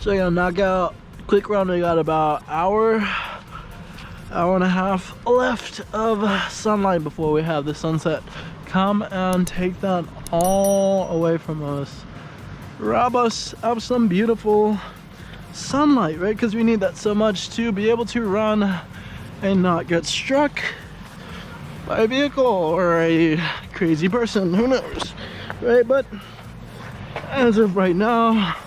So yeah, knockout, quick run. We got about hour and a half left of sunlight before we have the sunset come and take that all away from us. Rob us of some beautiful sunlight, right? Because we need that so much to be able to run and not get struck by a vehicle or a crazy person, who knows, right? But as of right now,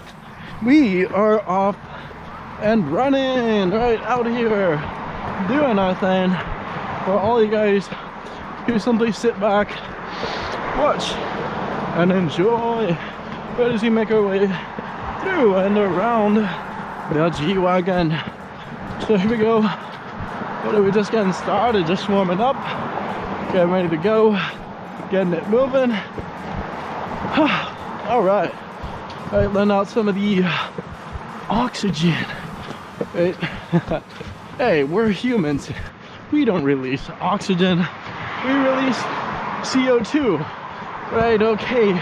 we are off and running right out here, doing our thing. For all you guys who simply sit back, watch, and enjoy right as we make our way through and around the G-Wagon. So here we go. We're just getting started, just warming up, getting ready to go, getting it moving. All right, letting out some of the oxygen. Right? Hey, we're humans. We don't release oxygen. We release CO2. Right? Okay,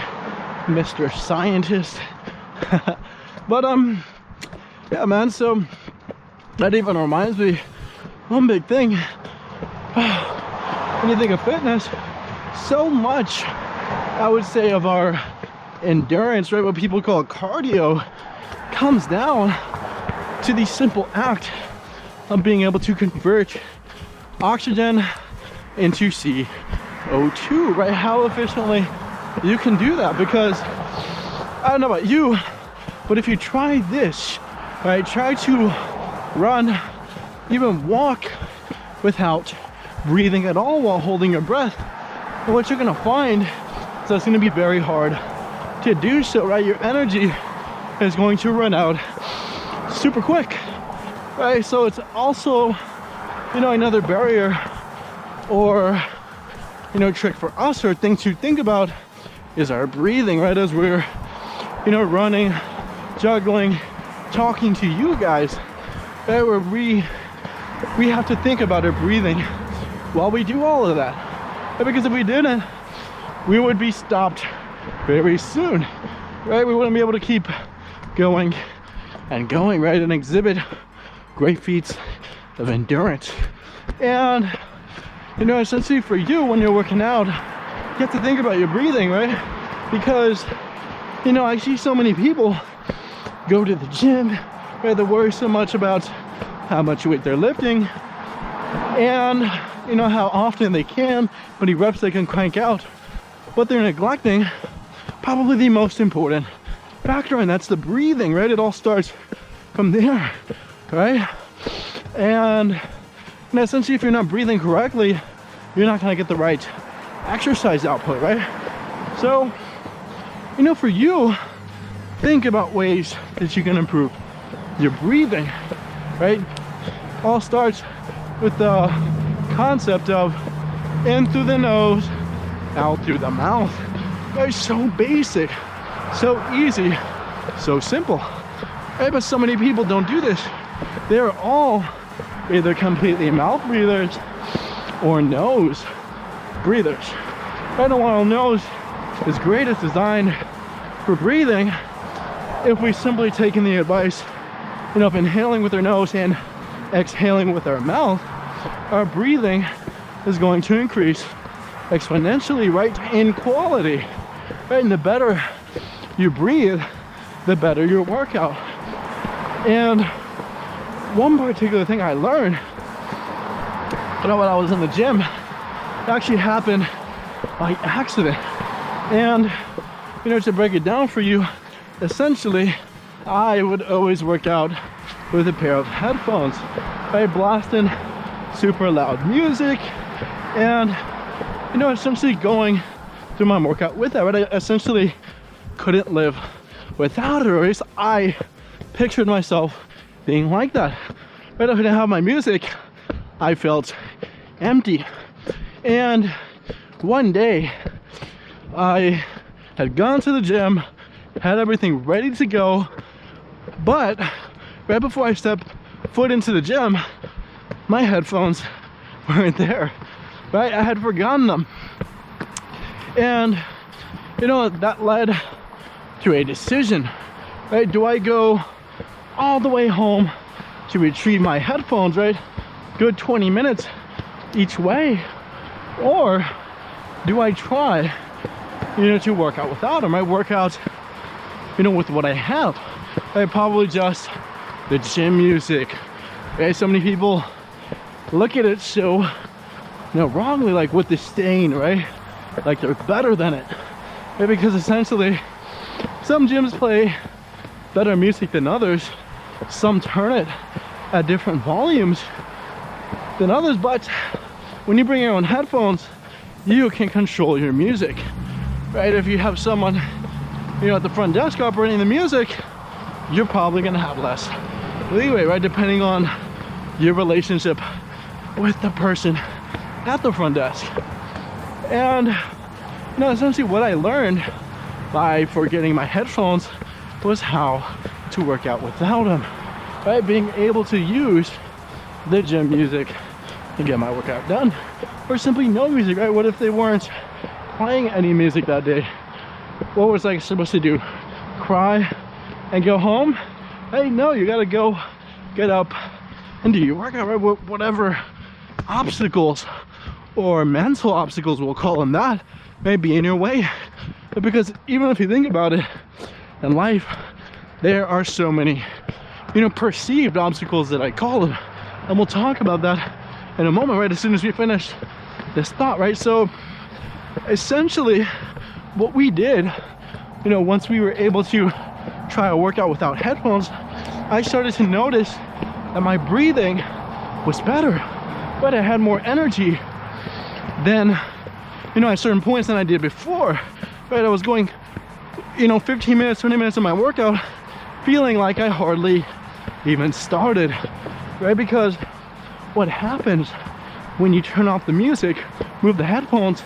Mr. Scientist. But yeah, man. So that even reminds me, one big thing. When you think of fitness, so much, I would say, of our endurance, right, what people call cardio, comes down to the simple act of being able to convert oxygen into CO2, right? How efficiently you can do that, because I don't know about you, but if you try this, right, try to run, even walk without breathing at all while holding your breath, and what you're gonna find is that it's gonna be very hard to do so, right? Your energy is going to run out super quick, right? So it's also, you know, another barrier or, you know, trick for us, or thing to think about, is our breathing, right? As we're, you know, running, juggling, talking to you guys, right? Where we have to think about our breathing while we do all of that, right? Because if we didn't, we would be stopped very soon, right? We wouldn't be able to keep going and going, right? And exhibit great feats of endurance. And, you know, essentially for you, when you're working out, you have to think about your breathing, right? Because, you know, I see so many people go to the gym, right? They worry so much about how much weight they're lifting and, you know, how often they can, how many reps they can crank out, but they're neglecting probably the most important factor, and that's the breathing, right? It all starts from there, right? And essentially, if you're not breathing correctly, you're not gonna get the right exercise output, right? So, you know, for you, think about ways that you can improve your breathing, right? All starts with the concept of in through the nose, out through the mouth. It's so basic, so easy, so simple, right? But so many people don't do this. They're all either completely mouth breathers or nose breathers. Right? And while nose is great, it's designed for breathing, if we simply take in the advice, you know, of inhaling with our nose and exhaling with our mouth, our breathing is going to increase exponentially, right, in quality, right? And the better you breathe, the better your workout. And one particular thing I learned, you know, when I was in the gym, it actually happened by accident. And, you know, to break it down for you, essentially, I would always work out with a pair of headphones, right, blasting super loud music, and, you know, essentially going through my workout with that, right? I essentially couldn't live without it, or at least I pictured myself being like that. Right? If I didn't have my music, I felt empty. And one day, I had gone to the gym, had everything ready to go, but right before I stepped foot into the gym, my headphones weren't there, right? I had forgotten them. And, you know, that led to a decision, right? Do I go all the way home to retrieve my headphones, right? Good 20 minutes each way. Or do I try, to work out without them? I work out, with what I have. I probably just the gym music. Okay, so many people look at it so, wrongly, like with the stain, right? Like they're better than it. Right? Because essentially, some gyms play better music than others. Some turn it at different volumes than others, but when you bring your own headphones, you can control your music, right? If you have someone, at the front desk operating the music, you're probably gonna have less leeway, right? Depending on your relationship with the person at the front desk. And, essentially what I learned by forgetting my headphones was how to work out without them, right? Being able to use the gym music to get my workout done, or simply no music, right? What if they weren't playing any music that day? What was I supposed to do? Cry and go home? Hey, no, you gotta go get up and do your workout, right? Whatever obstacles or mental obstacles, we'll call them that, may be in your way. Because even if you think about it, in life, there are so many, perceived obstacles that I call them. And we'll talk about that in a moment, right? As soon as we finish this thought, right? So essentially what we did, once we were able to try a workout without headphones, I started to notice that my breathing was better, but I had more energy than, at certain points than I did before, right? I was going, 15 minutes, 20 minutes of my workout feeling like I hardly even started, right? Because what happens when you turn off the music, move the headphones,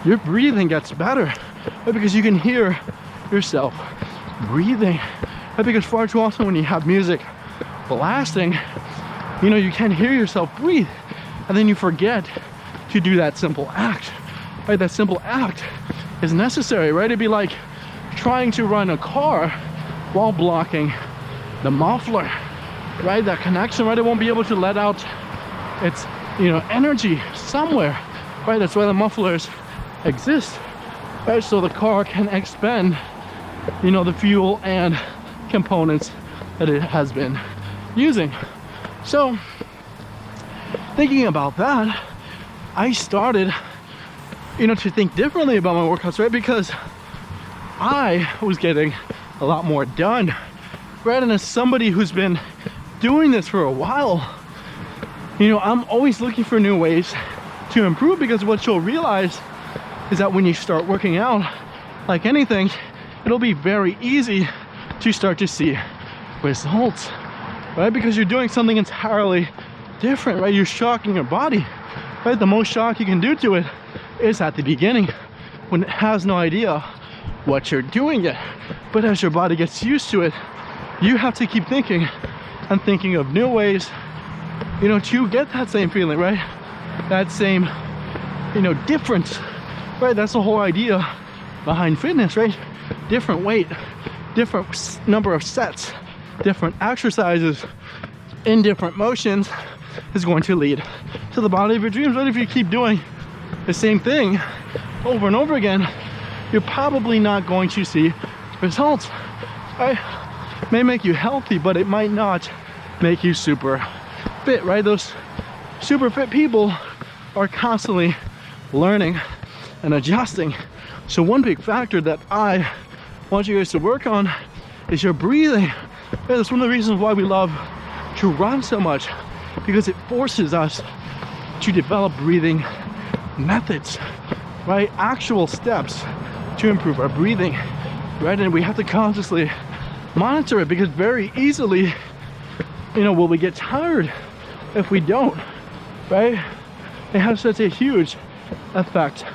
your breathing gets better, right? Because you can hear yourself breathing, right? Because far too often when you have music blasting, you can't hear yourself breathe, and then you forget to do that simple act, right? That simple act is necessary, right? It'd be like trying to run a car while blocking the muffler, right? That connection, right? It won't be able to let out its, energy somewhere, right? That's why the mufflers exist, right? So the car can expend, the fuel and components that it has been using. So thinking about that, I started, to think differently about my workouts, right? Because I was getting a lot more done, right? And as somebody who's been doing this for a while, I'm always looking for new ways to improve, because what you'll realize is that when you start working out, like anything, it'll be very easy to start to see results, right? Because you're doing something entirely different, right? You're shocking your body, right? The most shock you can do to it is at the beginning, when it has no idea what you're doing yet. But as your body gets used to it, you have to keep thinking and thinking of new ways, to get that same feeling, right? That same, difference, right? That's the whole idea behind fitness, right? Different weight, different number of sets, different exercises in different motions is going to lead to the body of your dreams, right? If you keep doing the same thing over and over again, you're probably not going to see results, right? It may make you healthy, but it might not make you super fit, right? Those super fit people are constantly learning and adjusting. So one big factor that I want you guys to work on is your breathing. Yeah, that's one of the reasons why we love to run so much, because it forces us to develop breathing methods, right? Actual steps to improve our breathing, right? And we have to consciously monitor it, because very easily, will we get tired if we don't, right? It has such a huge effect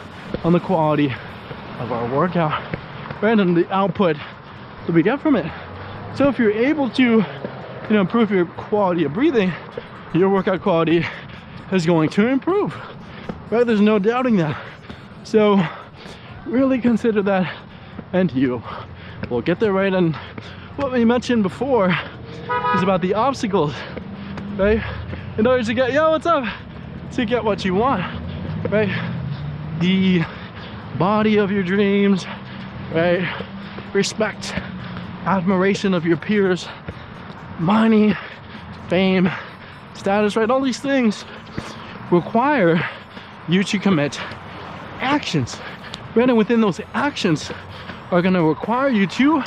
on the quality of our workout, right? And the output that we get from it. So if you're able to, improve your quality of breathing, your workout quality is going to improve, right? There's no doubting that. So really consider that, and you will get there, right? And what we mentioned before is about the obstacles, right? In order to get, yo, what's up? To get what you want, right? The body of your dreams, right? Respect, admiration of your peers, money, fame, status, right? All these things require you to commit actions, right? And within those actions are going to require you to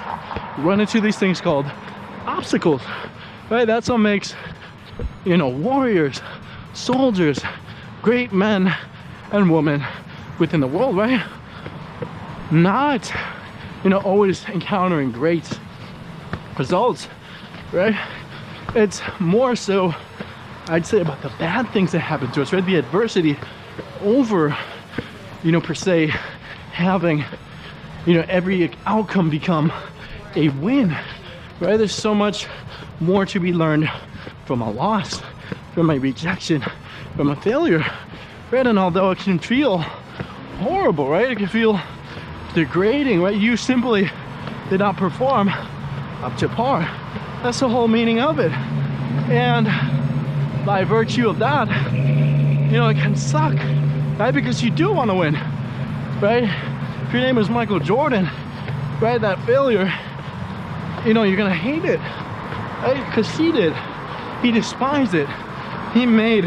run into these things called obstacles, right? That's what makes, you know, warriors, soldiers, great men and women within the world, right? Not, you know, always encountering great results, right? It's more so, I'd say, about the bad things that happen to us, right? The adversity over, you know, per se, having, you know, every outcome become a win, right? There's so much more to be learned from a loss, from a rejection, from a failure, right? And although it can feel horrible, right? It can feel degrading, right? You simply did not perform up to par. That's the whole meaning of it. And by virtue of that, you know, it can suck, right? Because you do want to win, right? If your name is Michael Jordan, right? That failure, you know, you're gonna hate it, right? Because he did. He despised it. He made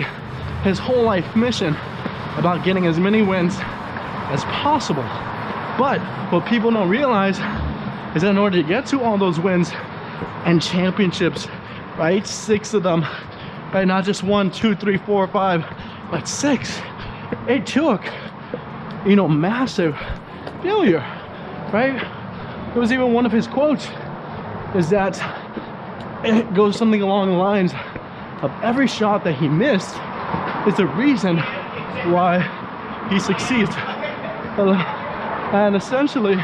his whole life mission about getting as many wins as possible. But what people don't realize is that in order to get to all those wins and championships, right? 6 of them, right? Not just 1, 2, 3, 4, 5, but 6. It took, you know, massive failure, right? It was even one of his quotes is that it goes something along the lines of every shot that he missed is the reason why he succeeds. And essentially,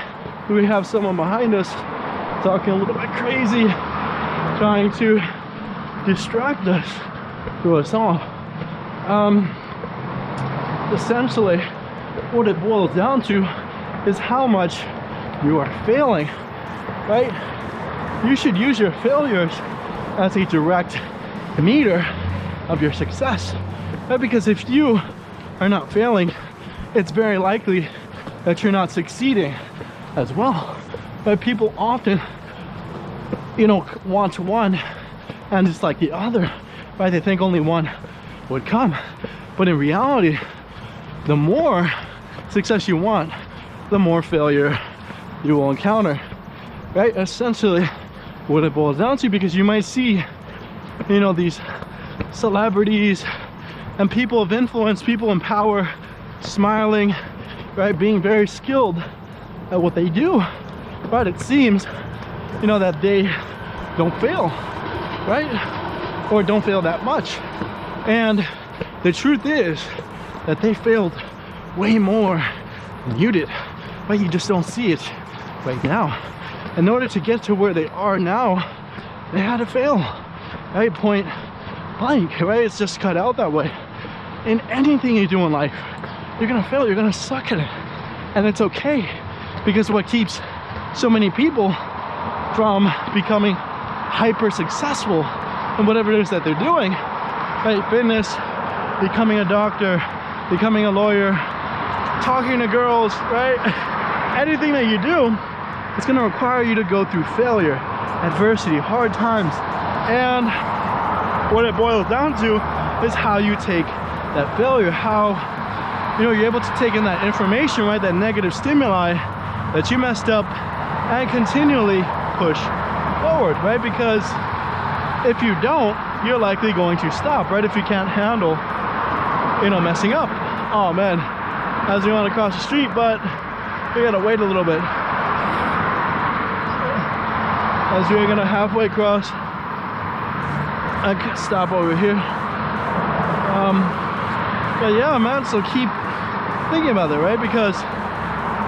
we have someone behind us talking a little bit crazy, trying to distract us through a song. Essentially, what it boils down to is how much you are failing, right? You should use your failures as a direct meter of your success, right? Because if you are not failing, it's very likely that you're not succeeding as well. But people often, you know, want one and it's like the other, right? They think only one would come. But in reality, the more success you want, the more failure you will encounter, right? Essentially what it boils down to, because you might see, you know, these celebrities and people of influence, people in power, smiling, right, being very skilled at what they do, but it seems, you know, that they don't fail, right? Or don't fail that much. And the truth is that they failed way more than you did, but you just don't see it right now. In order to get to where they are now, they had to fail, right? Point blank, right? It's just cut out that way. In anything you do in life, you're gonna fail, you're gonna suck at it. And it's okay, because what keeps so many people from becoming hyper successful in whatever it is that they're doing, right? Fitness, becoming a doctor, becoming a lawyer, talking to girls, right? Anything that you do, it's gonna require you to go through failure, adversity, hard times. And what it boils down to is how you take that failure, how, you know, you're able to take in that information, right? That negative stimuli that you messed up and continually push forward, right? Because if you don't, you're likely going to stop, right? If you can't handle, you know, messing up. Oh man, as we want to cross the street, but we gotta wait a little bit. As we're gonna halfway cross, I could stop over here. But yeah, man, so keep thinking about that, right? Because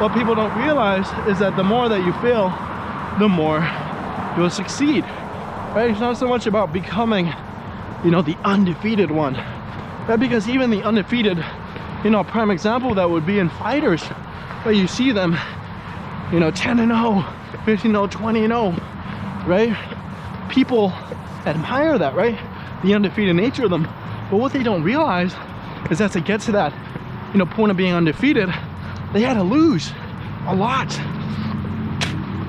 what people don't realize is that the more that you fail, the more you'll succeed, right? It's not so much about becoming, you know, the undefeated one, right? Because even the undefeated, you know, a prime example of that would be in fighters, where you see them, you know, 10-0, 15-0, 20-0, right? people admire that, right? The undefeated nature of them. But what they don't realize is that to get to that, point of being undefeated, they had to lose a lot,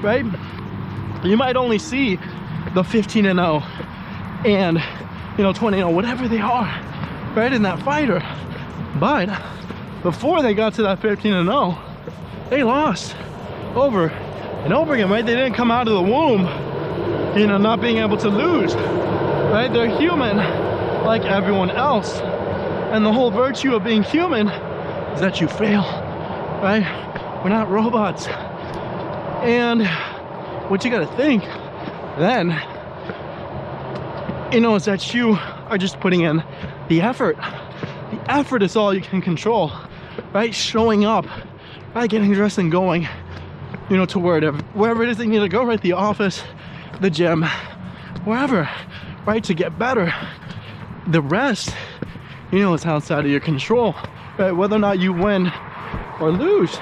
right? You might only see the 15-0 and 20-0, whatever they are, right, in that fighter. But before they got to that 15-0, they lost over and over again, right? They didn't come out of the womb, not being able to lose, right? They're human like everyone else. And the whole virtue of being human is that you fail, right? We're not robots. And what you gotta think then, is that you are just putting in the effort. The effort is all you can control, right? Showing up, right? Getting dressed and going, to wherever it is that you need to go, right? The office, the gym, wherever, right? To get better. The rest, is outside of your control, right? Whether or not you win or lose,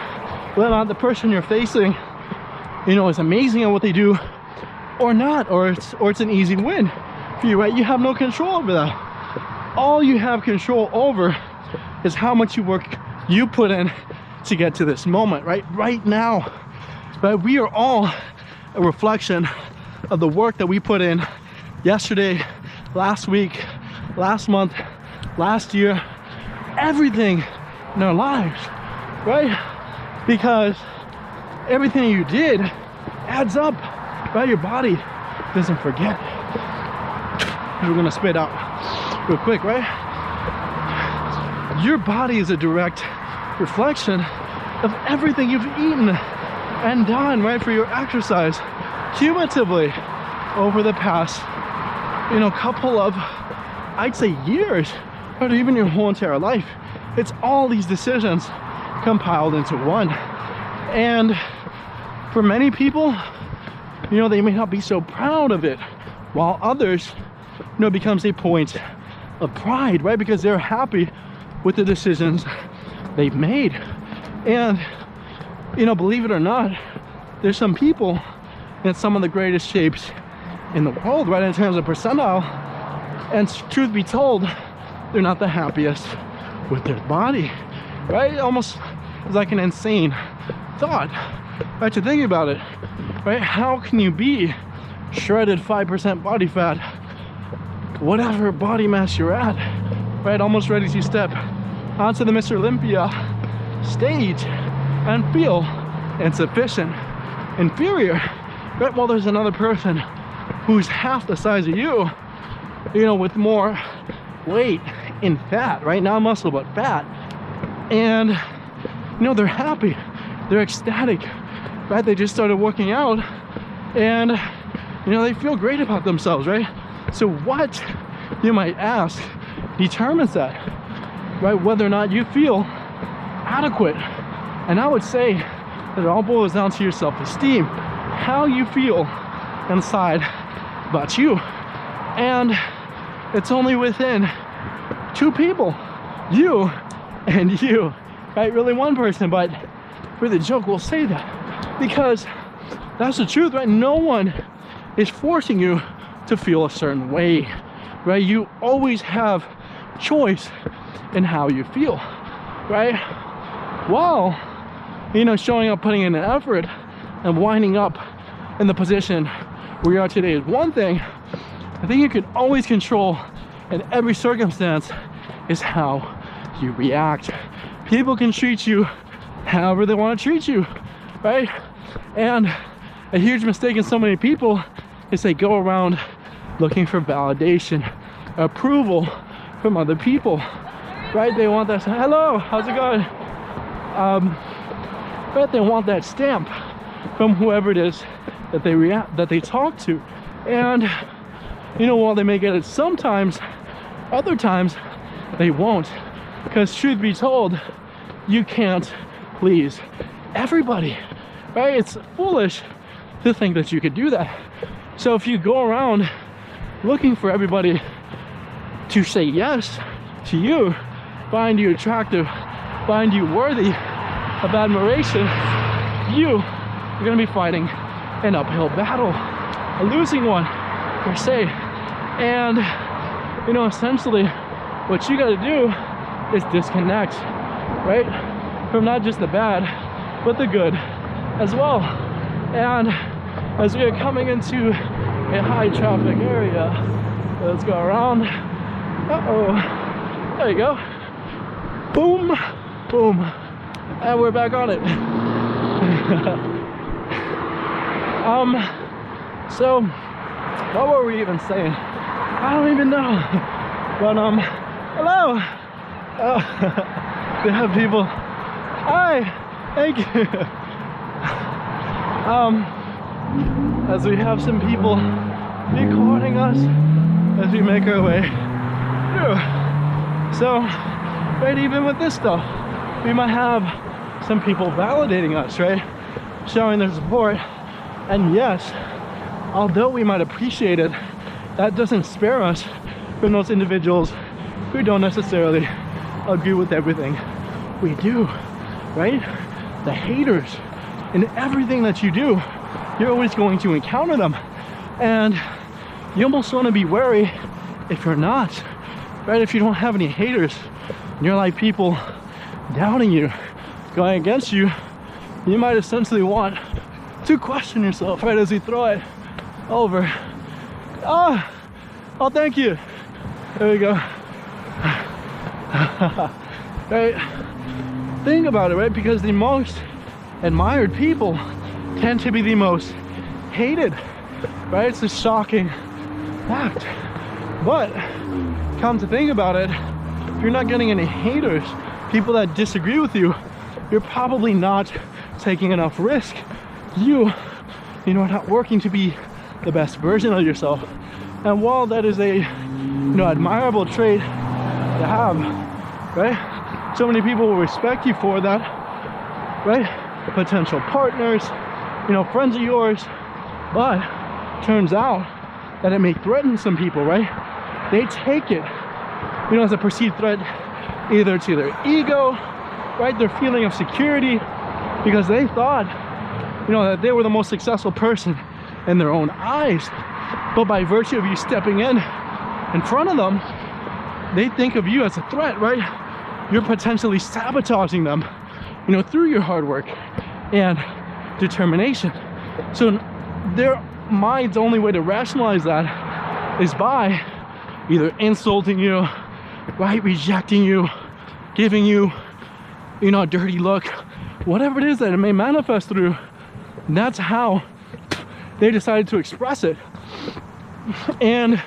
whether or not the person you're facing, is amazing at what they do or not, or it's an easy win for you, right? You have no control over that. All you have control over is how much work you put in to get to this moment, right? Right now, right? We are all a reflection of the work that we put in yesterday, last week, last month, last year, everything in our lives, right? Because everything you did adds up, right? Your body doesn't forget. We're gonna spit out real quick, right? Your body is a direct reflection of everything you've eaten and done, right, for your exercise cumulatively over the past, couple of, I'd say, years, or even your whole entire life. It's all these decisions compiled into one. And for many people, they may not be so proud of it, while others, becomes a point of pride, right? Because they're happy with the decisions they've made. And, believe it or not, there's some people in some of the greatest shapes in the world, right, in terms of percentile, and truth be told, they're not the happiest with their body, right? Almost like an insane thought, right, to think about it, right? How can you be shredded 5% body fat, whatever body mass you're at, right, almost ready to step onto the Mr. Olympia stage and feel insufficient, inferior, right? While there's another person who's half the size of you, with more weight in fat, right? Not muscle, but fat. And, they're happy, they're ecstatic, right? They just started working out and, they feel great about themselves, right? So what, you might ask, determines that, right? Whether or not you feel adequate. And I would say that it all boils down to your self-esteem, how you feel inside about you. And it's only within two people, you and you, right? Really one person, but for the joke we'll say that because that's the truth, right? No one is forcing you to feel a certain way, right? You always have choice in how you feel, right? While, showing up, putting in an effort and winding up in the position where you are today is one thing. I think you can always control in every circumstance is how you react. People can treat you however they want to treat you, right? And a huge mistake in so many people is they go around looking for validation, approval from other people, right? They want that, hello, how's it going? Right? They want that stamp from whoever it is that they talk to. And while they may get it sometimes, other times they won't, because truth be told, you can't please everybody, right? It's foolish to think that you could do that. So if you go around looking for everybody to say yes to you, find you attractive, find you worthy of admiration, you are going to be fighting an uphill battle, a losing one, per se. And you know, essentially what you got to do is disconnect, right, from not just the bad but the good as well. And as we are coming into a high traffic area, let's go around. There you go. Boom, boom, and we're back on it. So what were we even saying? I don't even know. But hello. They have people. Hi, thank you. As we have some people recording us as we make our way through. So, right, even with this stuff, we might have some people validating us, right? Showing their support. And yes, although we might appreciate it, that doesn't spare us from those individuals who don't necessarily agree with everything we do, right? The haters in everything that you do, you're always going to encounter them. And you almost want to be wary if you're not, right? If you don't have any haters, and you're like people doubting you, going against you, you might essentially want to question yourself, right, as you throw it over. Oh, thank you. There we go. Right? Think about it, right? Because the most admired people tend to be the most hated, right? It's a shocking fact. But come to think about it, if you're not getting any haters, people that disagree with you, you're probably not taking enough risk. You know, not working to be the best version of yourself. And while that is a, you know, admirable trait to have, right? So many people will respect you for that, right? Potential partners, you know, friends of yours. But turns out that it may threaten some people, right? They take it, you know, as a perceived threat, either to their ego, right? Their feeling of security, because they thought, you know, that they were the most successful person in their own eyes. But by virtue of you stepping in front of them, they think of you as a threat, right? You're potentially sabotaging them, you know, through your hard work and determination. So their mind's only way to rationalize that is by either insulting you, right, rejecting you, giving you, you know, a dirty look, whatever it is that it may manifest through. That's how they decided to express it. And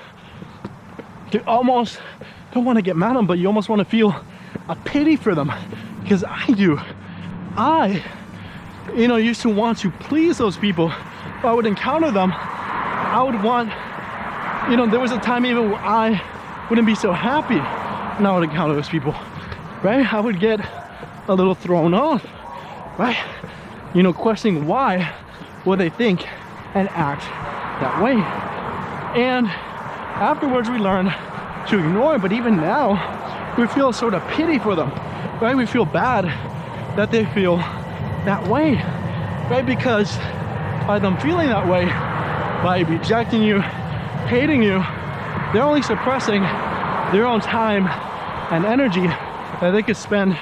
you almost don't want to get mad at them, but you almost want to feel a pity for them, because I do. I, you know, used to want to please those people. If I would encounter them, I would want, you know, there was a time even where I wouldn't be so happy when I would encounter those people, right? I would get a little thrown off, right? You know, questioning why would they think and act that way. And afterwards we learn to ignore it, but even now we feel sort of pity for them, right? We feel bad that they feel that way, right? Because by them feeling that way, by rejecting you, hating you, they're only suppressing their own time and energy that they could spend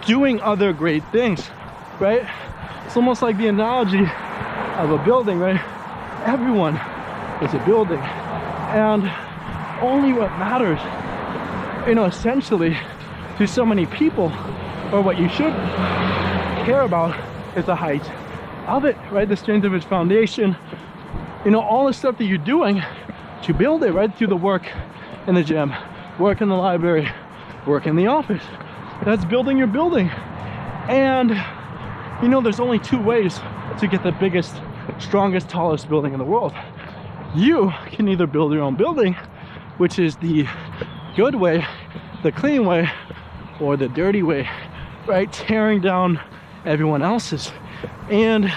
doing other great things, right? It's almost like the analogy of a building, right? Everyone is a building, and only what matters, you know, essentially to so many people, or what you should care about, is the height of it, right? The strength of its foundation, you know, all the stuff that you're doing to build it, right? Through the work in the gym, work in the library, work in the office. That's building your building. And you know, there's only two ways to get the biggest, strongest, tallest building in the world. You can either build your own building, which is the good way, the clean way, or the dirty way, right? Tearing down everyone else's. And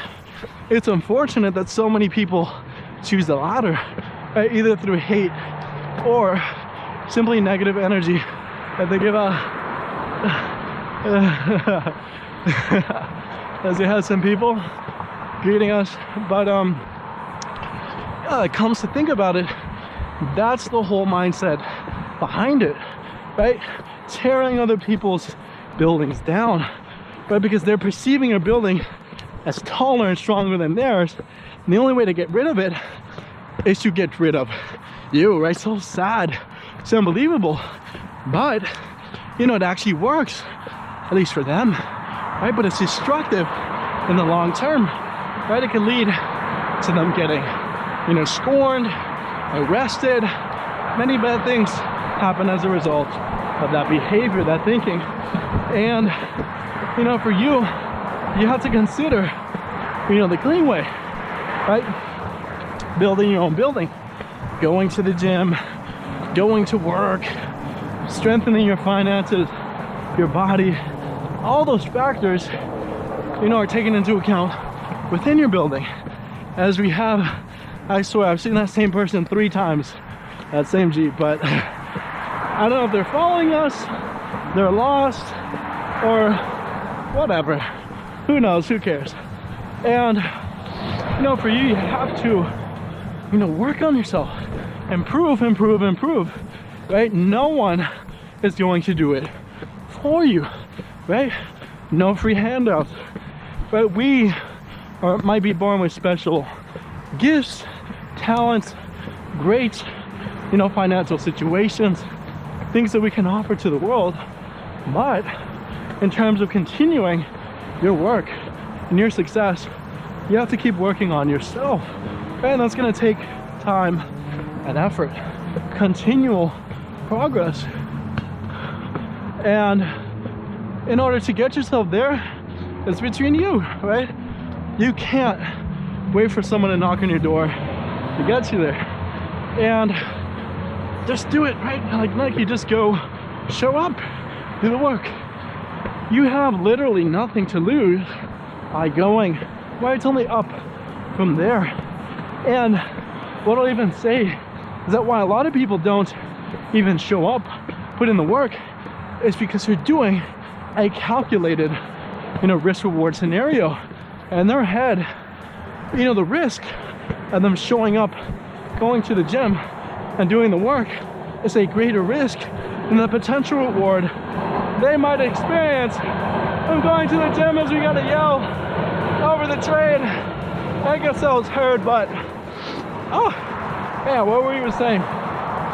it's unfortunate that so many people choose the latter, right? Either through hate or simply negative energy that they give out. As we had some people greeting us, but yeah, it comes to think about it, That's the whole mindset behind it, right? Tearing other people's buildings down, right? Because they're perceiving your building as taller and stronger than theirs. And the only way to get rid of it is to get rid of you, right? So sad. It's unbelievable. But, you know, it actually works, at least for them, right? But it's destructive in the long term, right? It can lead to them getting, you know, scorned, arrested. Many bad things happen as a result of that behavior, that thinking. And, you know, for you, you have to consider, you know, the clean way, right? Building your own building, going to the gym, going to work, strengthening your finances, your body. All those factors, you know, are taken into account within your building. As we have, I swear, I've seen that same person 3 times, that same Jeep, but I don't know if they're following us, they're lost, or whatever. Who knows, who cares? And, you know, for you, you have to, you know, work on yourself, improve, right? No one is going to do it for you, right? No free handouts, right? We might be born with special gifts, talents, great, you know, financial situations, things that we can offer to the world. But in terms of continuing your work and your success, you have to keep working on yourself, right? And that's going to take time and effort, continual progress. And in order to get yourself there, it's between you, right? You can't wait for someone to knock on your door to get you there. And just do it, right? Like Nike, just go, show up, do the work. You have literally nothing to lose by going, right? It's only up from there. And what I'll even say is that why a lot of people don't even show up, put in the work, is because they're doing a calculated, you know, risk-reward scenario. And in their head, you know, the risk of them showing up, going to the gym and doing the work is a greater risk than the potential reward they might experience from going to the gym, as we gotta yell over the train. I guess that was heard, but oh yeah, what were you saying?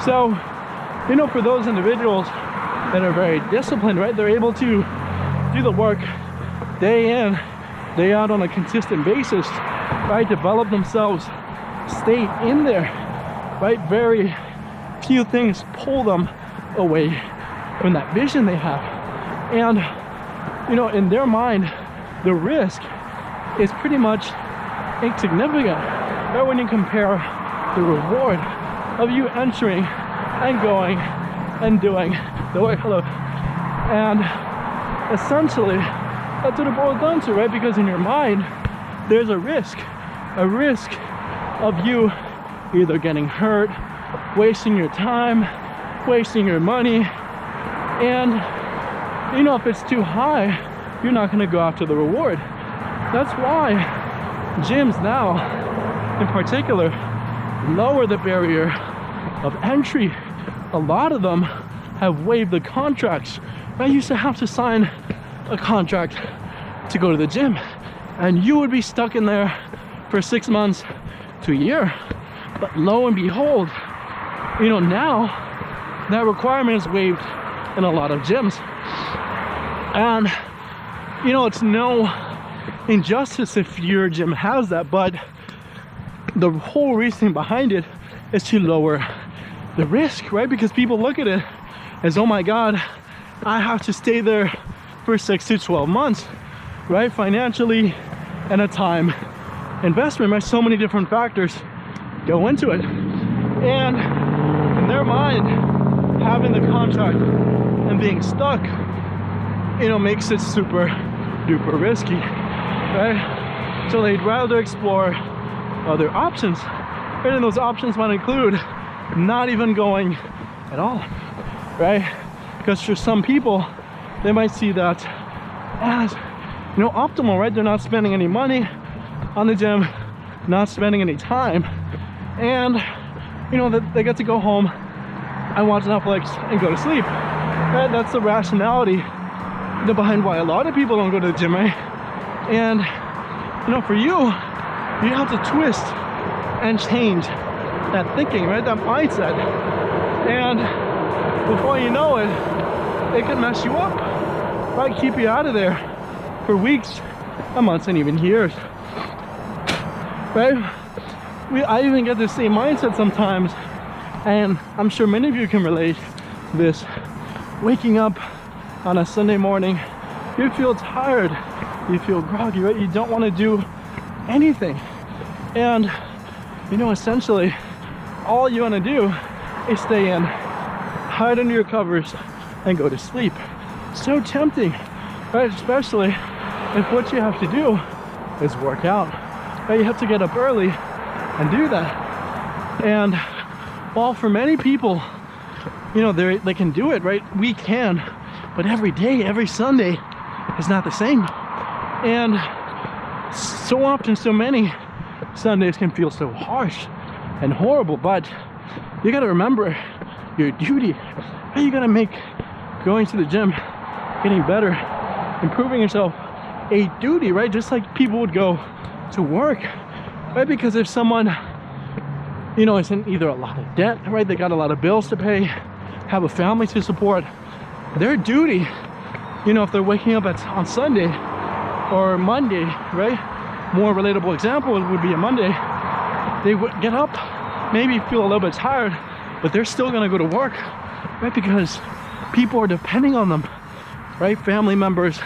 So, you know, for those individuals that are very disciplined, right, they're able to do the work day in, day out on a consistent basis, right, develop themselves, stay in there, right? Very few things pull them away from that vision they have. And, you know, in their mind, the risk is pretty much insignificant, right, when you compare the reward of you entering and going and doing the work. Hello. And essentially, that's what it boils down to, right? Because in your mind, there's a risk of you either getting hurt, wasting your time, wasting your money. And, you know, if it's too high, you're not going to go after the reward. That's why gyms now, in particular, lower the barrier of entry. A lot of them have waived the contracts. I used to have to sign a contract to go to the gym, and you would be stuck in there for 6 months to a year. But lo and behold, you know, now that requirement is waived in a lot of gyms. And, you know, it's no injustice if your gym has that, but the whole reason behind it is to lower the risk, right? Because people look at it as, oh my God, I have to stay there for 6 to 12 months, right? Financially and a time investment, right? So many different factors go into it. And in their mind, having the contract and being stuck, you know, makes it super duper risky, right? So they'd rather explore other options, right? And those options might include not even going at all, right? Because for some people, they might see that as, you know, optimal, right? They're not spending any money on the gym, not spending any time, and you know, that they get to go home and watch Netflix and go to sleep. Right? That's the rationality behind why a lot of people don't go to the gym, right? And you know, for you, you have to twist and change that thinking, right? That mindset. And before you know it, it can mess you up, right? Keep you out of there for weeks, months, and even years, right? I even get the same mindset sometimes, and I'm sure many of you can relate to this. Waking up on a Sunday morning, you feel tired, you feel groggy, right? You don't want to do anything. And, you know, essentially, all you want to do is stay in, hide under your covers, and go to sleep. So tempting, right? Especially if what you have to do is work out, right? You have to get up early and do that. And while for many people, you know, they can do it, right? We can, but every day, every Sunday is not the same. And so often, so many Sundays can feel so harsh and horrible, but you got to remember your duty. How you got to make going to the gym, getting better, improving yourself a duty, right? Just like people would go to work, right? Because if someone, you know, is in either a lot of debt, right? They got a lot of bills to pay, have a family to support, their duty, you know, if they're waking up on Sunday or Monday, right? More relatable example would be a Monday. They would get up, maybe feel a little bit tired, but they're still gonna go to work, right? Because people are depending on them, right? Family members,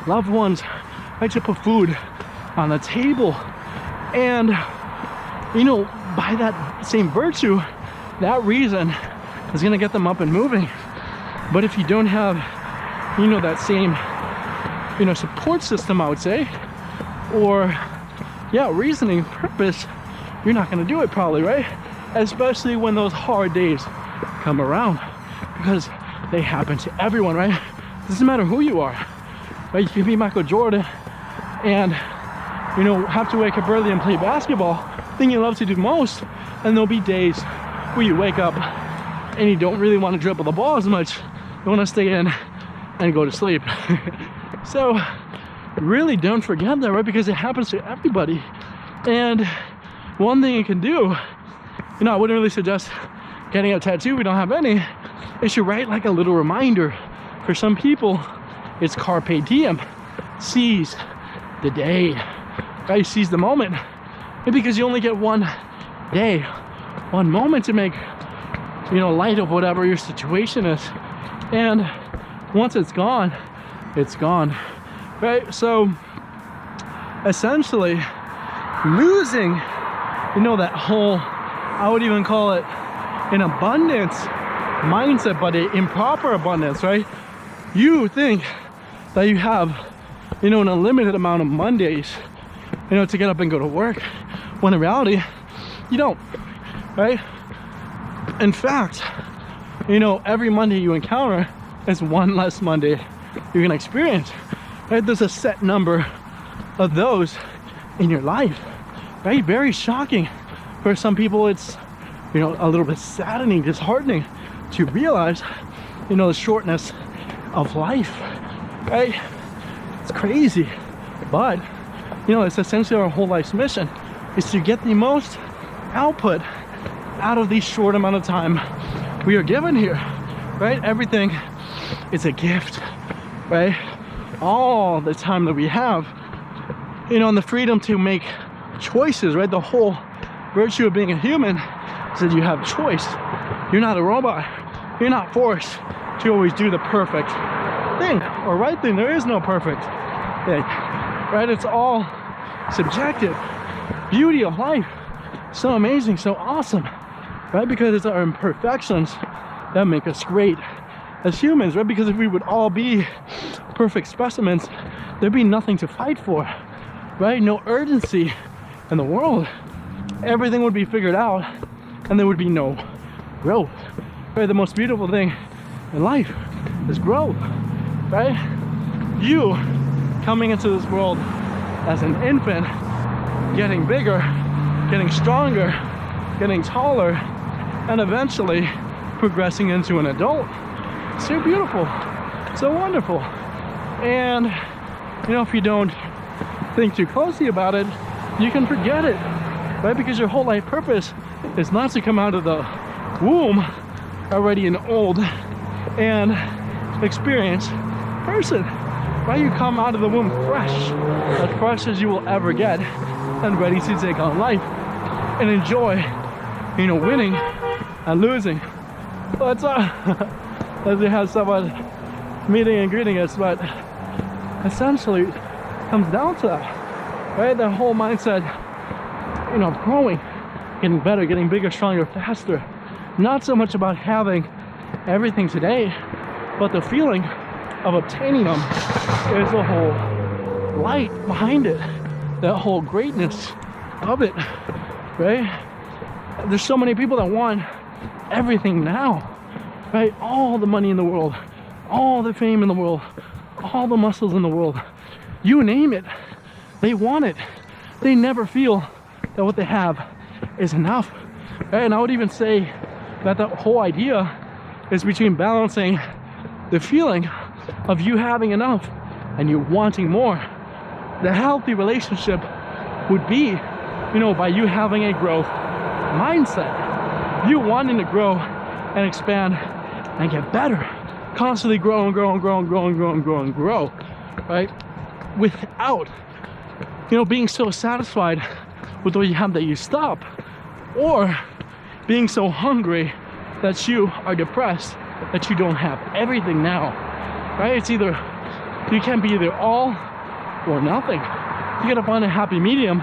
loved ones, right? To put food on the table. And, you know, by that same virtue, that reason is gonna get them up and moving. But if you don't have, you know, that same, you know, support system, I would say, or yeah, reasoning, purpose, you're not gonna do it probably, right? Especially when those hard days come around, because they happen to everyone, right? Doesn't matter who you are, right? You can be Michael Jordan and, you know, have to wake up early and play basketball, thing you love to do most, and there'll be days where you wake up and you don't really want to dribble the ball as much. You want to stay in and go to sleep. So really don't forget that, right? Because it happens to everybody. And one thing you can do, you know, I wouldn't really suggest getting a tattoo, we don't have any, is you write like a little reminder. For some people, it's carpe diem, seize the day, right? Seize the moment. And because you only get one day, one moment to make, you know, light of whatever your situation is. And once it's gone, right? So essentially losing, you know, that whole, I would even call it an abundance mindset, but an improper abundance, right? You think that you have, you know, an unlimited amount of Mondays, you know, to get up and go to work, when in reality, you don't, right? In fact, you know, every Monday you encounter is one less Monday you're gonna experience, right? There's a set number of those in your life, right? Very shocking. For some people, it's, you know, a little bit saddening, disheartening to realize, you know, the shortness of life, right? It's crazy, but, you know, it's essentially our whole life's mission, is to get the most output out of the short amount of time we are given here, right? Everything is a gift, right? All the time that we have, you know, and the freedom to make choices, right? The whole virtue of being a human is that you have choice. You're not a robot. You're not forced to always do the perfect thing or right thing. There is no perfect thing, right? It's all subjective. Beauty of life, so amazing, so awesome, right? Because it's our imperfections that make us great as humans, right? Because if we would all be perfect specimens, there'd be nothing to fight for, right? No urgency in the world. Everything would be figured out and there would be no growth, right? The most beautiful thing in life is growth, right? You coming into this world as an infant, getting bigger, getting stronger, getting taller, and eventually progressing into an adult. So beautiful, so wonderful. And you know, if you don't think too closely about it, you can forget it, right? Because your whole life purpose is not to come out of the womb already an old and experienced person, right? You come out of the womb fresh, as fresh as you will ever get, and ready to take on life and enjoy, you know, winning and losing. But as we have someone meeting and greeting us, but essentially it comes down to that, right? The whole mindset, you know, of growing, getting better, getting bigger, stronger, faster. Not so much about having everything today, but the feeling of obtaining them is the whole light behind it, that whole greatness of it, right? There's so many people that want everything now, right? All the money in the world, all the fame in the world, all the muscles in the world, you name it, they want it. They never feel that what they have is enough, right? And I would even say that the whole idea is between balancing the feeling of you having enough and you wanting more. The healthy relationship would be, you know, by you having a growth mindset, you wanting to grow and expand and get better, constantly grow and grow and grow and grow and grow and grow and grow, right? Without, you know, being so satisfied with what you have that you stop, or being so hungry that you are depressed that you don't have everything now, right? It's either, you can't be either all or nothing. You gotta find a happy medium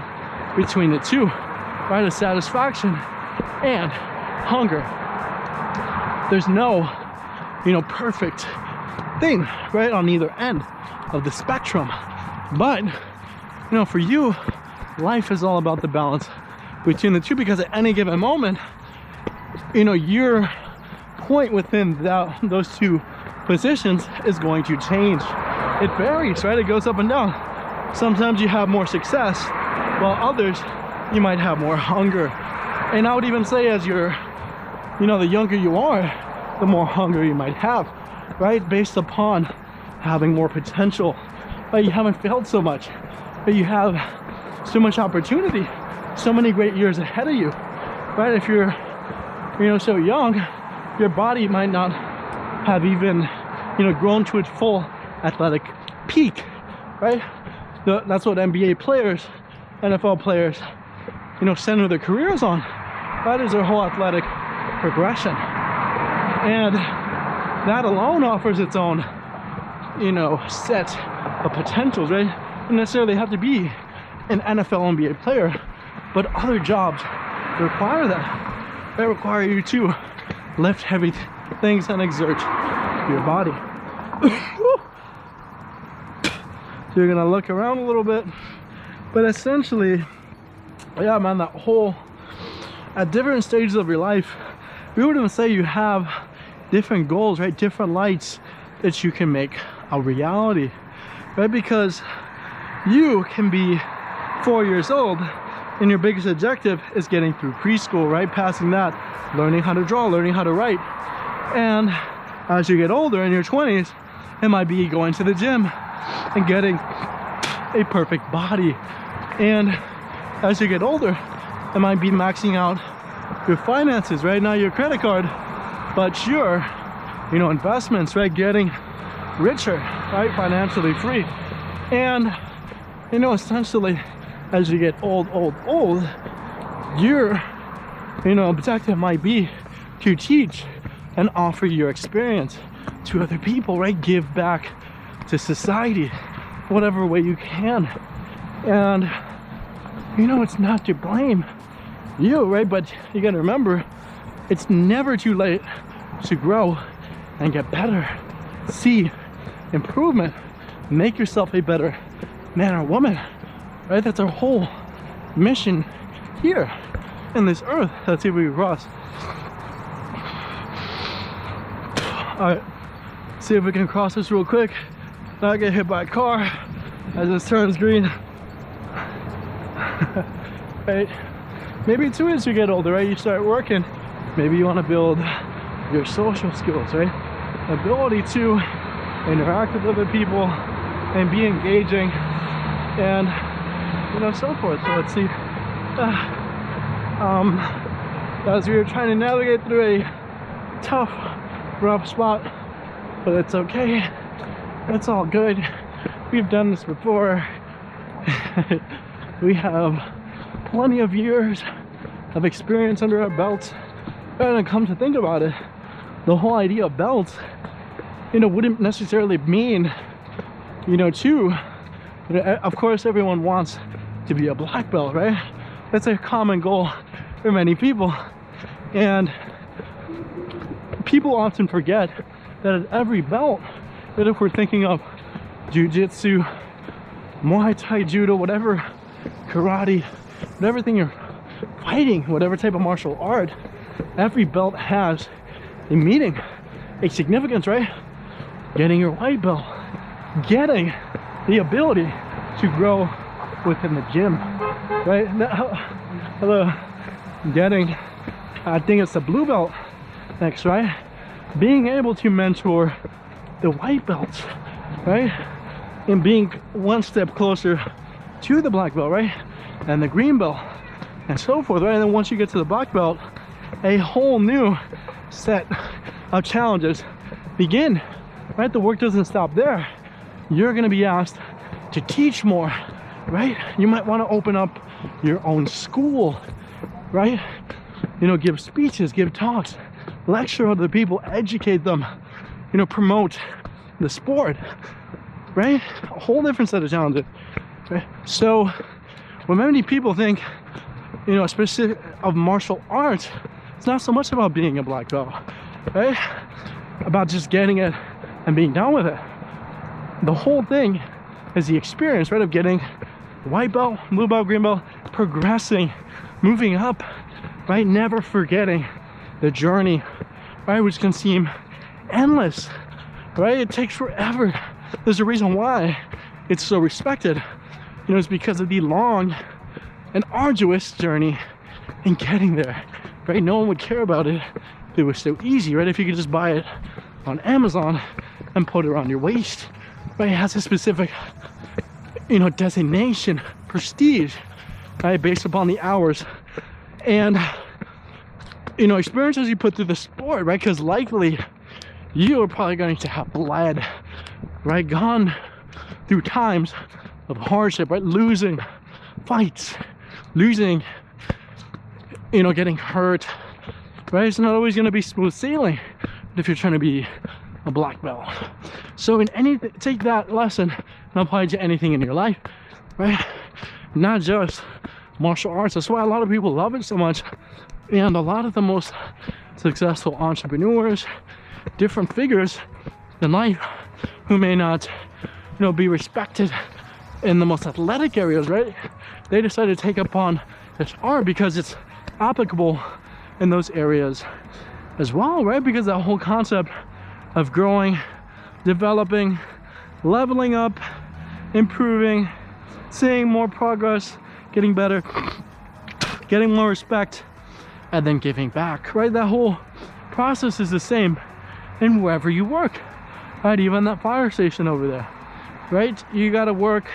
between the two, right? A satisfaction and hunger. There's no, you know, perfect thing, right, on either end of the spectrum. But, you know, for you, life is all about the balance between the two, because at any given moment, you know, your point within those two positions is going to change. It varies, right? It goes up and down. Sometimes you have more success, while others you might have more hunger. And I would even say, as you're, you know, the younger you are, the more hunger you might have, right? Based upon having more potential, but you haven't failed so much, but you have so much opportunity, so many great years ahead of you, right? If you're, you know, so young, your body might not have even, you know, grown to its full athletic peak, right? That's what NBA players, NFL players, you know, center their careers on. That is their whole athletic progression. And that alone offers its own, you know, set of potentials, right? Don't necessarily have to be an NFL NBA player, but other jobs require that. They require you to lift heavy things and exert your body. So you're gonna look around a little bit, but essentially, yeah, man, that whole, at different stages of your life, we wouldn't say you have different goals, right? Different lights that you can make a reality, right? Because you can be 4 years old and your biggest objective is getting through preschool, right? Passing that, learning how to draw, learning how to write. And as you get older in your 20s, it might be going to the gym and getting a perfect body. And as you get older, it might be maxing out your finances, right? Not your credit card, but your, you know, investments, right? Getting richer, right? Financially free. And, you know, essentially, as you get old, your, you know, objective might be to teach and offer your experience to other people, right? Give back to society, whatever way you can. And, you know, it's not to blame you, right? But you gotta remember, it's never too late to grow and get better, see improvement, make yourself a better man or woman, right? That's our whole mission here in this earth. Let's see if we can cross. All right, see if we can cross this real quick, not get hit by a car as this turns green. Right? Maybe too, as you get older, right? You start working Maybe you want to build your social skills, right? Ability to interact with other people and be engaging, and so forth. So let's see. As we were trying to navigate through a tough, rough spot, but it's okay. It's all good. We've done this before. We have plenty of years of experience under our belts. And come to think about it, the whole idea of belts, wouldn't necessarily mean, of course everyone wants to be a black belt, right? That's a common goal for many people. And people often forget that at every belt, that if we're thinking of jiu-jitsu, Muay Thai, judo, whatever, karate, whatever thing you're fighting, whatever type of martial art, every belt has a meaning, a significance, right? Getting your white belt, getting the ability to grow within the gym, right? Hello, getting, I think it's the blue belt next, right? Being able to mentor the white belts, right? And being one step closer to the black belt, right? And the green belt, and so forth, right? And then once you get to the black belt, a whole new set of challenges begin, right? The work doesn't stop there. You're gonna be asked to teach more, right? You might want to open up your own school, right? Give speeches, give talks, lecture other people, educate them, promote the sport, right? A whole different set of challenges, right? So when many people think, specific of martial arts, it's not so much about being a black belt, right? About just getting it and being done with it. The whole thing is the experience, right, of getting white belt, blue belt, green belt, progressing, moving up, right? Never forgetting the journey, right? Which can seem endless, right? It takes forever. There's a reason why it's so respected. It's because of the long and arduous journey in getting there, right? No one would care about it if it was so easy, right? If you could just buy it on Amazon and put it around your waist, right? It has a specific, designation, prestige, right? Based upon the hours and, experiences you put through the sport, right? Because likely you are probably going to have bled, right? Gone through times of hardship, right? Losing fights, losing, getting hurt, right? It's not always going to be smooth sailing if you're trying to be a black belt. So take that lesson and apply it to anything in your life, right? Not just martial arts. That's why a lot of people love it so much. And a lot of the most successful entrepreneurs, different figures in life who may not, be respected in the most athletic areas, right? They decided to take upon this art because it's applicable in those areas as well, right? Because that whole concept of growing, developing, leveling up, improving, seeing more progress, getting better, getting more respect, and then giving back, right? That whole process is the same in wherever you work, right? Even that fire station over there, right? You got to work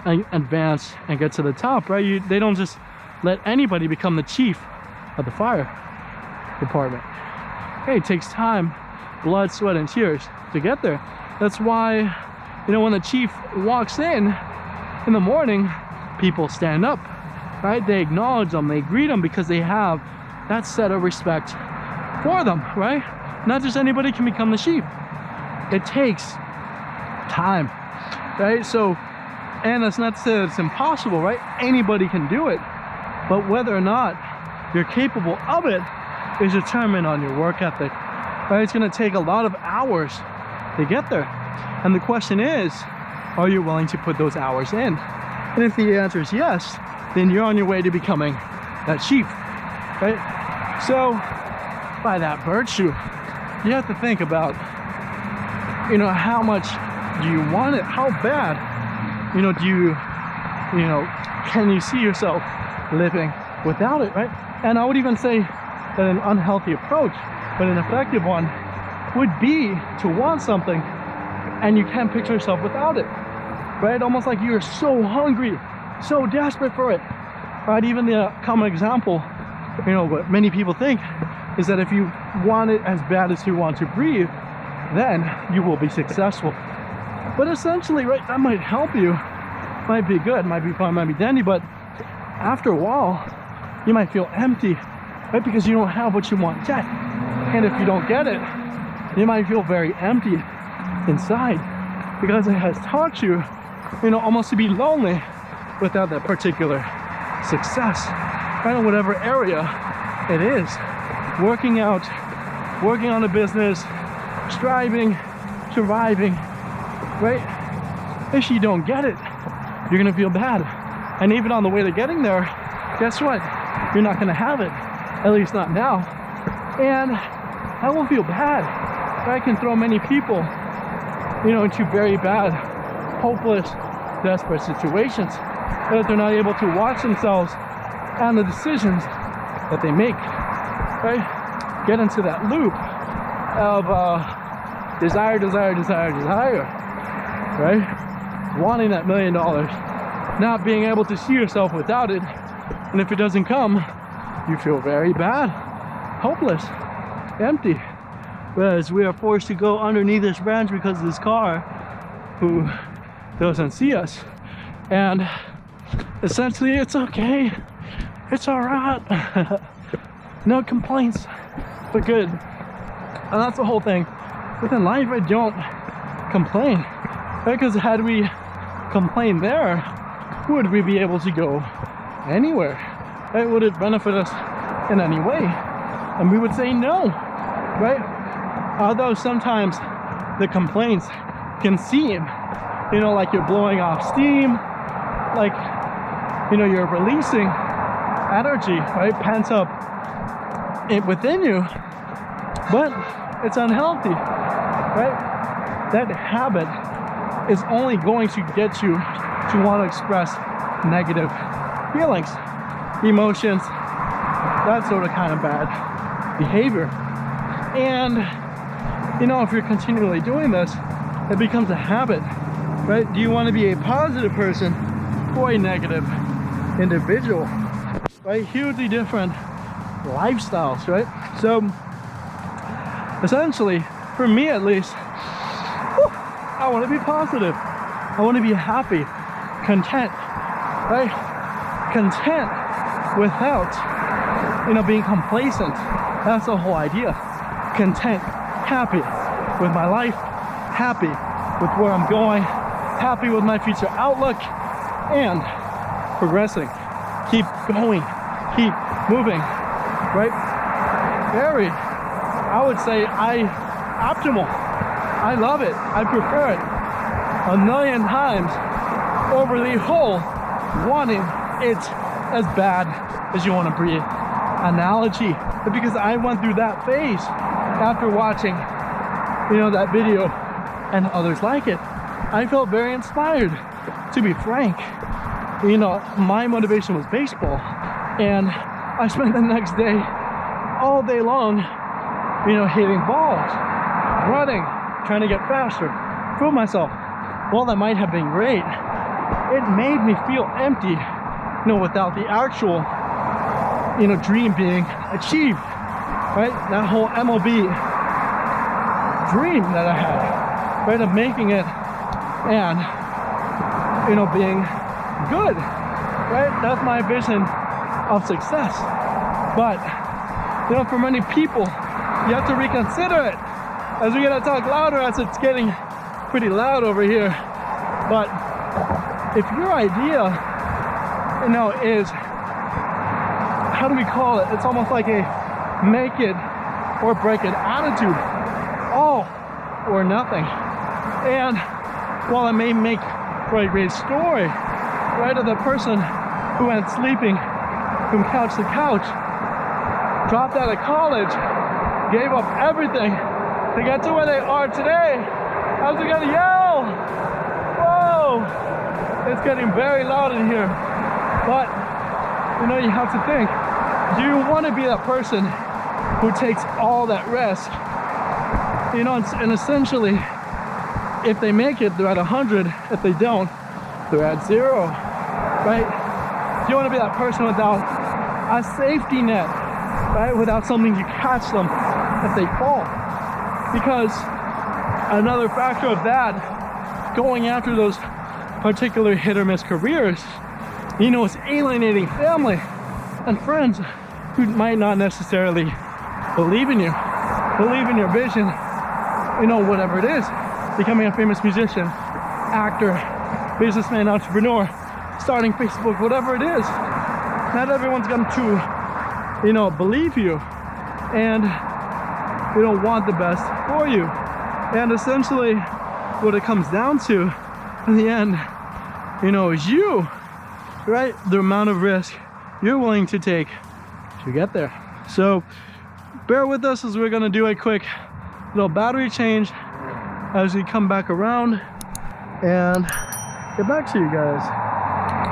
and advance and get to the top, right? They don't just let anybody become the chief of the fire department. Hey, it takes time, blood, sweat, and tears to get there. That's why, when the chief walks in the morning, people stand up, right? They acknowledge them, they greet them because they have that set of respect for them, right? Not just anybody can become the chief. It takes time, right? So, and that's not to say that it's impossible, right? Anybody can do it, but whether or not you're capable of it is determined on your work ethic, right? It's going to take a lot of hours to get there, and the question is, are you willing to put those hours in? And if the answer is yes, then you're on your way to becoming that chief, right? So by that virtue, you have to think about, how much do you want it? How bad, can you see yourself living without it, right? And I would even say that an unhealthy approach, but an effective one, would be to want something and you can't picture yourself without it, right? Almost like you're so hungry, so desperate for it, right? Even the common example, you know, what many people think is that if you want it as bad as you want to breathe, then you will be successful. But essentially, right, that might help you, might be good, might be fun, might be dandy, but after a while, you might feel empty, right? Because you don't have what you want yet. And if you don't get it, you might feel very empty inside because it has taught you, you know, almost to be lonely without that particular success, right? In whatever area it is, working out, working on a business, striving, surviving, right? If you don't get it, you're gonna feel bad. And even on the way to getting there, guess what? You're not gonna have it, at least not now. And that will feel bad. That can throw many people, you know, into very bad, hopeless, desperate situations that they're not able to watch themselves and the decisions that they make, right? Get into that loop of desire, right? Wanting that $1 million, not being able to see yourself without it, and if it doesn't come, you feel very bad, hopeless, empty. Whereas we are forced to go underneath this branch because of this car who doesn't see us. And essentially, it's okay. It's all right. No complaints, but good. And that's the whole thing. Within life, I don't complain. Because had we complained there, would we be able to go anywhere? Right? Would it benefit us in any way? And we would say no, right? Although sometimes the complaints can seem, you know, like you're blowing off steam, like, you know, you're releasing energy, right? Pent up within you, but it's unhealthy, right? That habit is only going to get you to want to express negative feelings, emotions, that sort of kind of bad behavior. And you know, if you're continually doing this, it becomes a habit, right? Do you want to be a positive person or a negative individual, right? Hugely different lifestyles, right? So essentially, for me at least, I want to be positive. I want to be happy, content, right? Content without, you know, being complacent. That's the whole idea. Content, happy with my life, happy with where I'm going, happy with my future outlook, and progressing. Keep going, keep moving, right? Very, I would say, optimal. I love it. I prefer it 1,000,000 times over the whole wanting it as bad as you want to breathe analogy, because I went through that phase after watching, you know, that video and others like it. I felt very inspired, to be frank. You know, my motivation was baseball, and I spent the next day all day long, you know, hitting balls, running, trying to get faster, prove myself. Well, that might have been great. It made me feel empty, you know, without the actual, you know, dream being achieved, right? That whole MLB dream that I had, right, of making it and, you know, being good, right? That's my vision of success. But, you know, for many people, you have to reconsider it. As we gotta talk louder, as it's getting pretty loud over here. But if your idea, you know, is, how do we call it? It's almost like a make it or break it attitude, all or nothing. And while it may make for a great story, right, of the person who went sleeping from couch to couch, dropped out of college, gave up everything to get to where they are today, how's it gonna yell? Whoa! It's getting very loud in here. But, you know, you have to think, do you want to be that person who takes all that risk. You know, and essentially, if they make it, they're at 100. If they don't, they're at 0, right? You want to be that person without a safety net, right? Without something to catch them if they fall. Because another factor of that, going after those particular hit or miss careers, you know, it's alienating family and friends who might not necessarily believe in you, believe in your vision, you know, whatever it is. Becoming a famous musician, actor, businessman, entrepreneur, starting Facebook, whatever it is. Not everyone's going to, you know, believe you and, you know, want the best for you. And essentially what it comes down to in the end, you know, is you, right? The amount of risk you're willing to take to get there. So bear with us as we're going to do a quick little battery change as we come back around and get back to you guys.